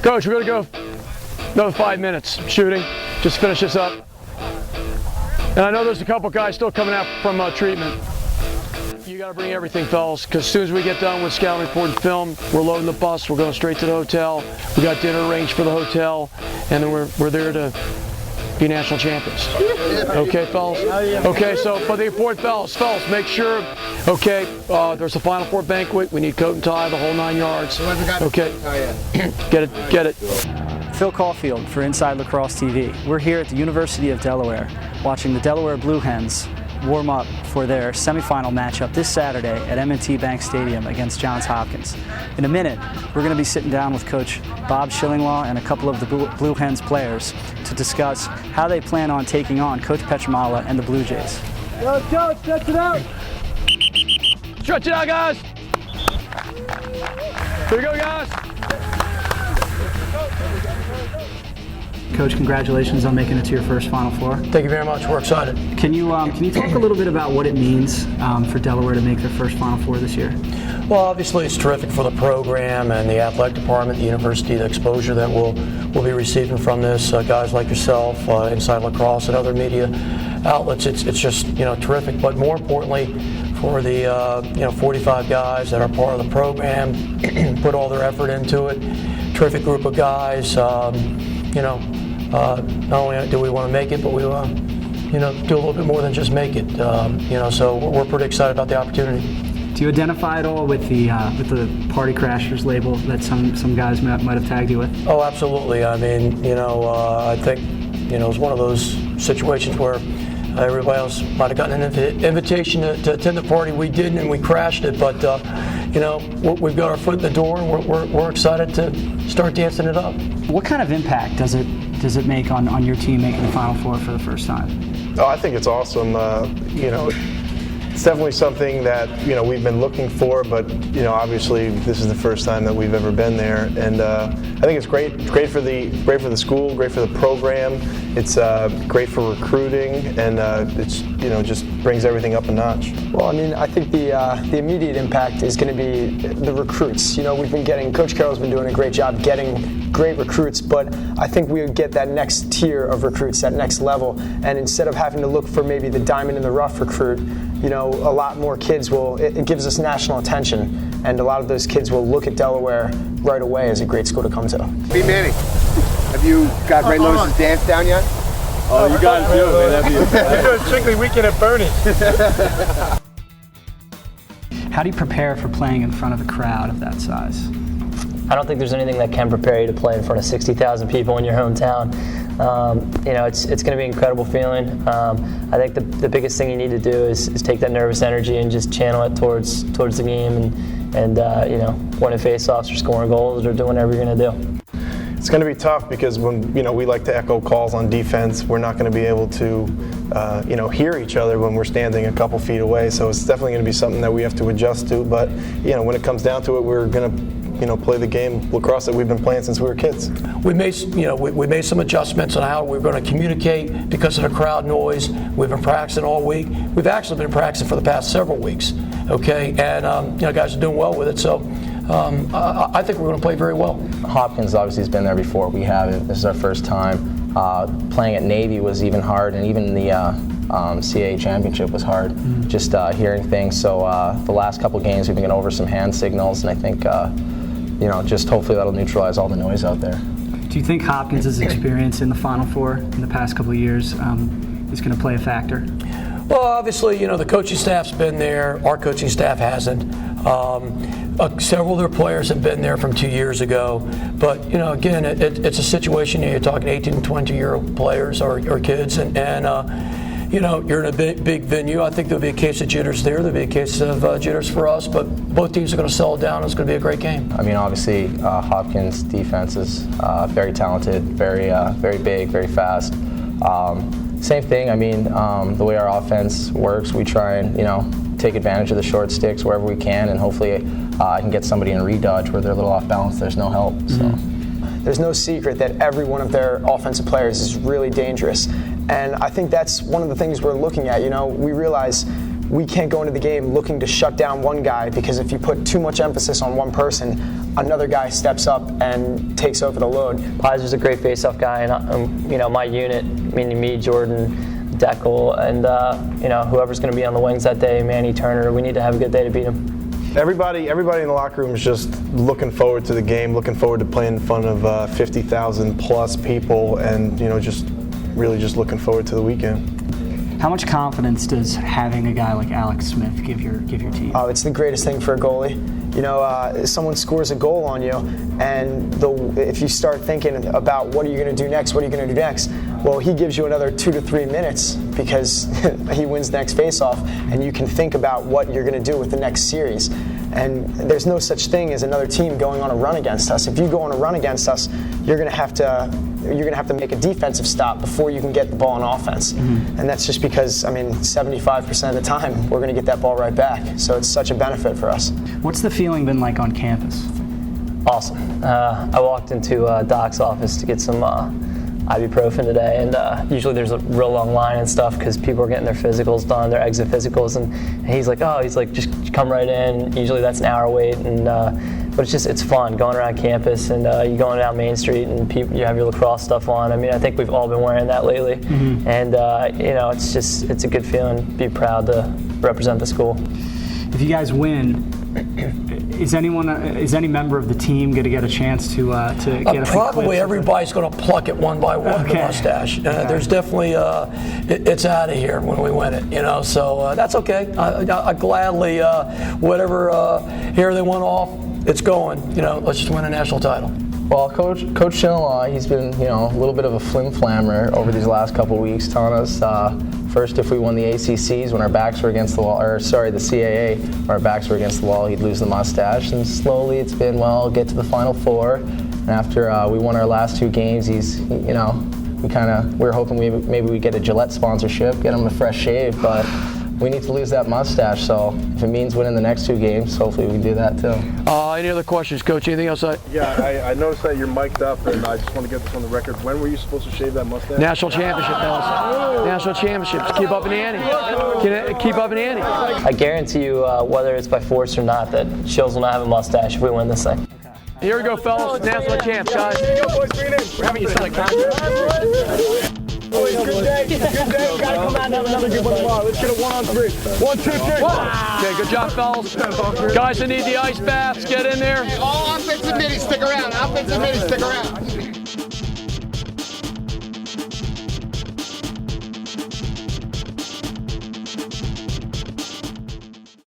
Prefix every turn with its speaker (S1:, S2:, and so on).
S1: Coach, we're going to go another 5 minutes shooting. Just finish this up. And I know there's a couple guys still coming out from treatment. You got to bring everything, fellas, because as soon as we get done with scouting report and film, we're loading the bus, we're going straight to the hotel. We got dinner arranged for the hotel, and then we're there to be national champions. Okay, fellas? Okay, so for the important fellas, make sure, okay, there's a Final Four banquet. We need coat and tie, the whole 9 yards. Okay, get it.
S2: Phil Caulfield for Inside Lacrosse TV. We're here at the University of Delaware watching the Delaware Blue Hens warm up for their semifinal matchup this Saturday at M&T Bank Stadium against Johns Hopkins. In a minute, we're going to be sitting down with Coach Bob Schillinglaw and a couple of the Blue Hens players to discuss how they plan on taking on Coach Petramala and the Blue Jays.
S1: Let's go, stretch it out! Stretch it out, guys! Here we go, guys!
S2: Coach, congratulations on making it to your first Final Four.
S1: Thank you very much. We're excited.
S2: Can you talk a little bit about what it means for Delaware to make their first Final Four this year?
S1: Well, obviously it's terrific for the program and the athletic department, the university, the exposure that we'll be receiving from this. Guys like yourself, Inside Lacrosse, and other media outlets. It's just terrific. But more importantly, for the 45 guys that are part of the program, put all their effort into it. Terrific group of guys. Not only do we want to make it, but we want to do a little bit more than just make it. So we're pretty excited about the opportunity.
S2: Do you identify at all with the Party Crashers label that some guys might have tagged you with?
S1: Oh, absolutely. I mean, I think it's one of those situations where everybody else might have gotten an invitation to attend the party. We didn't, and we crashed it. But we've got our foot in the door, and we're excited to start dancing it up.
S2: What kind of impact does it make on your team making the Final Four for the first time?
S3: Oh, I think it's awesome. It's definitely something that we've been looking for, but obviously this is the first time that we've ever been there, and I think it's great. It's great for the school, great for the program. It's great for recruiting, and it's just brings everything up a notch.
S4: Well, I mean, I think the immediate impact is going to be the recruits. We've been getting, Coach Carroll's been doing a great job getting great recruits, but I think we would get that next tier of recruits, that next level, and instead of having to look for maybe the diamond in the rough recruit, a lot more kids it gives us national attention, and a lot of those kids will look at Delaware right away as a great school to come to.
S5: B. Manny, have you got Ray Lewis's dance down yet?
S6: Oh, you got to do it, man.
S1: You're doing strictly Weekend at Bernie's.
S2: How do you prepare for playing in front of a crowd of that size?
S7: I don't think there's anything that can prepare you to play in front of 60,000 people in your hometown. It's going to be an incredible feeling. I think the biggest thing you need to do is take that nervous energy and just channel it towards the game and winning faceoffs or scoring goals or doing whatever you're going to do.
S3: It's going to be tough because when we like to echo calls on defense, we're not going to be able to hear each other when we're standing a couple feet away. So it's definitely going to be something that we have to adjust to. But when it comes down to it, we're going to play the game lacrosse that we've been playing since we were kids.
S1: We made some adjustments on how we're going to communicate because of the crowd noise. We've been practicing all week. We've actually been practicing for the past several weeks. Okay, and guys are doing well with it. So I think we're going to play very well.
S8: Hopkins obviously has been there before. We haven't. This is our first time. Playing at Navy was even hard, and even the CAA championship was hard. Just hearing things. So the last couple games we've been going over some hand signals, and I think just hopefully that'll neutralize all the noise out there.
S2: Do you think Hopkins' experience in the Final Four in the past couple of years is going to play a factor?
S1: Well, obviously, the coaching staff's been there. Our coaching staff hasn't. Several of their players have been there from 2 years ago. But, again, it's a situation, you're talking 18 to 20-year-old players or kids, and you're in a big venue. I think there'll be a case of jitters there. There'll be a case of jitters for us, but both teams are going to settle down. It's going to be a great game.
S8: I mean, obviously, Hopkins' defense is very talented, very big, very fast. Same thing. I mean, the way our offense works, we try and take advantage of the short sticks wherever we can, and hopefully I can get somebody in a redodge where they're a little off balance. There's no help. So.
S4: There's no secret that every one of their offensive players is really dangerous. And I think that's one of the things we're looking at. We realize we can't go into the game looking to shut down one guy, because if you put too much emphasis on one person, another guy steps up and takes over the load.
S7: Piser's a great face-off guy, and you know, my unit, meaning me, Jordan, Deckel, and you know, whoever's going to be on the wings that day, Manny, Turner, we need to have a good day to beat him.
S3: Everybody in the locker room is just looking forward to the game, looking forward to playing in front of 50,000 plus people, and you know, just really just looking forward to the weekend.
S2: How much confidence does having a guy like Alex Smith give your team?
S4: Oh, it's the greatest thing for a goalie. You know, someone scores a goal on you, and if you start thinking about what are you going to do next, what are you going to do next, well, he gives you another 2 to 3 minutes because he wins the next face-off, and you can think about what you're going to do with the next series. And there's no such thing as another team going on a run against us. If you go on a run against us, you're going to have to make a defensive stop before you can get the ball on offense. Mm-hmm. And that's just because, I mean, 75% of the time we're going to get that ball right back. So it's such a benefit for us.
S2: What's the feeling been like on campus?
S7: Awesome. I walked into Doc's office to get some ibuprofen today, and usually there's a real long line and stuff because people are getting their physicals done, their exit physicals, and he's like, just come right in. Usually that's an hour wait, and but it's fun going around campus, and you going down Main Street, and you have your lacrosse stuff on. I mean, I think we've all been wearing that lately, mm-hmm. And you know, it's a good feeling. Be proud to represent the school.
S2: If you guys win, is any member of the team going to get a chance to get a
S9: probably everybody's going to pluck it one by one, okay. The mustache. There's definitely it's out of here when we win it, you know. So that's okay. I gladly whatever hair they want off, it's going. You know, let's just win a national title.
S8: Well, Coach Chinelaw, he's been, you know, a little bit of a flim-flammer over these last couple of weeks, telling us first if we won the ACCs when our backs were against the wall, or sorry, the CAA when our backs were against the wall, he'd lose the mustache, and slowly it's been, well, get to the Final Four. And after we won our last 2 games, he's, you know, we were hoping maybe we get a Gillette sponsorship, get him a fresh shave, but we need to lose that mustache, so if it means winning the next 2 games, hopefully we can do that too.
S1: Any other questions, Coach? Anything else?
S6: Yeah, I noticed that you're mic'd up, and I just want to get this on the record. When were you supposed to shave that mustache?
S1: National championship, fellas. National championships. Keep up in the ante. Keep up in the ante.
S7: I guarantee you, whether it's by force or not, that Shills will not have a mustache if we win this thing.
S1: Here we go, fellas. National champs, guys. We're having you select
S6: Boys, good day. Good day. Gotta come out and have another good one tomorrow. Let's get a 1 on 3. 1, 2, 3.
S1: Okay, good job, fellas. Guys that need the ice baths, get in there.
S5: All offensive middies, stick around. Offensive middies, stick around.